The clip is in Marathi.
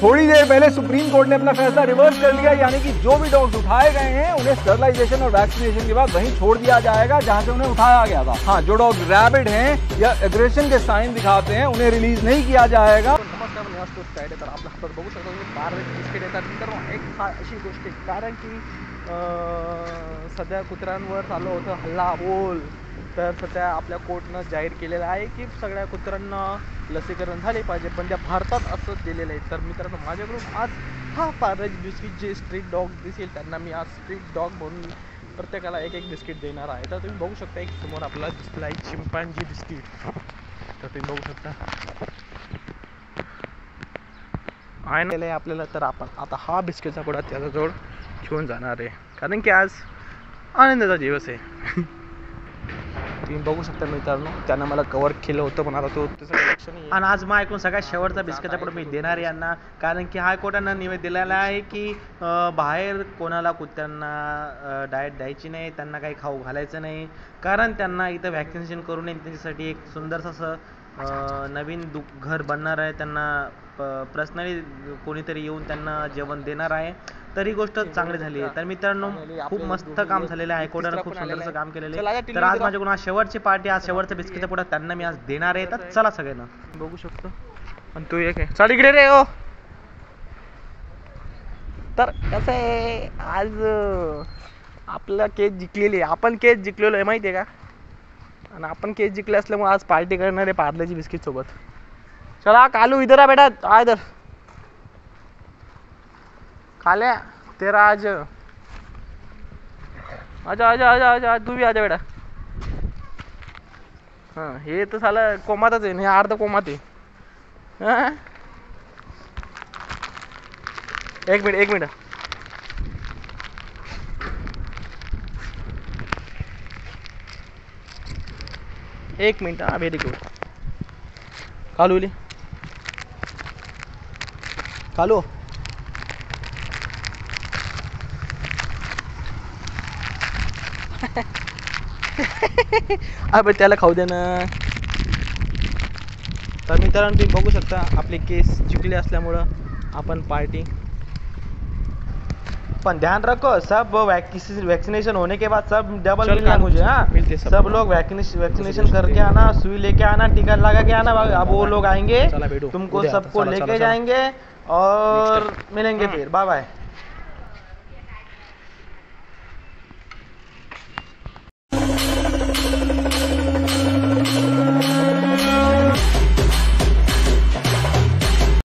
थोड़ी देर पहले सुप्रीम कोर्ट ने अपना फैसला रिवर्स कर लिया, यानी कि जो भी डॉग्स उठाए गए हैं उन्हें स्टरलाइजेशन और वैक्सीनेशन के बाद वहीं छोड़ दिया जाएगा जहां से उन्हें उठाया गया था। हाँ, जो डॉग रैबिड हैं या एग्रेशन के साइन दिखाते हैं उन्हें रिलीज नहीं किया जाएगा। नमस्कार, मी असतो साईड तर आपल्या हातात बघू शकतो की पारवेज बिस्किट येतात। तर एक हा अशी गोष्ट आहे कारण की सध्या कुत्र्यांवर चालू होतं हल्ला बोल, तर सध्या आपल्या कोर्टनं जाहीर केलेलं आहे की सगळ्या कुत्र्यांना लसीकरण झाले पाहिजे, पण त्या भारतात असं दिलेलं आहे। तर मित्रांनो, माझ्याकडून आज हा पारवेज बिस्किट जे स्ट्रीट डॉग दिसेल त्यांना मी आज स्ट्रीट डॉग म्हणून प्रत्येकाला एक एक बिस्किट देणार आहे। तर तुम्ही बघू शकता एक समोर आपला दिसला आहे चिंपांजी बिस्किट, तर तुम्ही बघू शकता आहे आपल्याला। तर आपण आता हा बिस्किटचा पुडा त्याच्याजवळ घेऊन जाणार आहे, कारण की आज आनंदाचा दिवस आहे। तुम्ही बघू शकता मित्रांनो, त्यानं मला कव्हर केलं होतं पण आता तो त्याचं लक्ष नाही। आणि आज मग ऐकून सगळ्यात शेवटचा बिस्किटचा पुडा मी देणार यांना, कारण की हायकोर्टानं निवेदन दिलेला आहे की बाहेर कोणाला कुत्र्यांना डाएट द्यायची नाही, त्यांना काही खाऊ घालायचं नाही, कारण त्यांना इथं वॅक्सिनेशन करू नये। त्यांच्यासाठी एक सुंदरसं असं नवीन घर बनणार आहे, त्यांना पर्सनली कोणीतरी येऊन त्यांना जेवण देणार आहे। तर ही गोष्ट चांगली झाली आहे। तर मित्रांनो, खूप मस्त काम झालेलं आहे, हायकोर्टानं खूप सुंदरसं काम केलेलं आहे। तर आज माझ्याकडून आज शेवटची पार्टी, आज शेवटचा बिस्किटचा पुडा त्यांना मी आज देणार आहे। तर चला सगळ्यांना बघू शकतो। आणि तू एक आहे, चल इकडे रे हो। तर कसं आहे, आज आपला केस जिंकलेली आहे, आपण केस जिंकलेलो आहे माहिती आहे का, आणि आपण केस जिंकले असल्यामुळे आज पार्टी करणार आहे पार्लेजी बिस्किट सोबत। चला कालू इधर आ बेटा, आ इधर काल्या तेरा आज आजा आजा आजा आजा, तू भी आजा बेटा। हाँ, हे तर साला कोमातच आहे, हे अर्ध कोमात आहे। हाँ, एक मिनिट एक मिनिट, एक मिनिट। हाँ, व्हेरी गुड कालूली कालू। अबे त्याला खाऊ दे ना। तर मित्रांनो, तुम्ही बघू शकता आपले केस जिंकले असल्यामुळं आपण पार्टी, पण ध्यान रखो सब वैक्सीनेशन होने के बाद सब डबल मिलना मुझे। हाँ, सब लोग वैक्सीनेशन करके आना, सुई लेके आना, टीका लगा के आना। अब वो लोग आएंगे, तुमको सबको लेके जाएंगे और मिलेंगे फिर। Bye bye.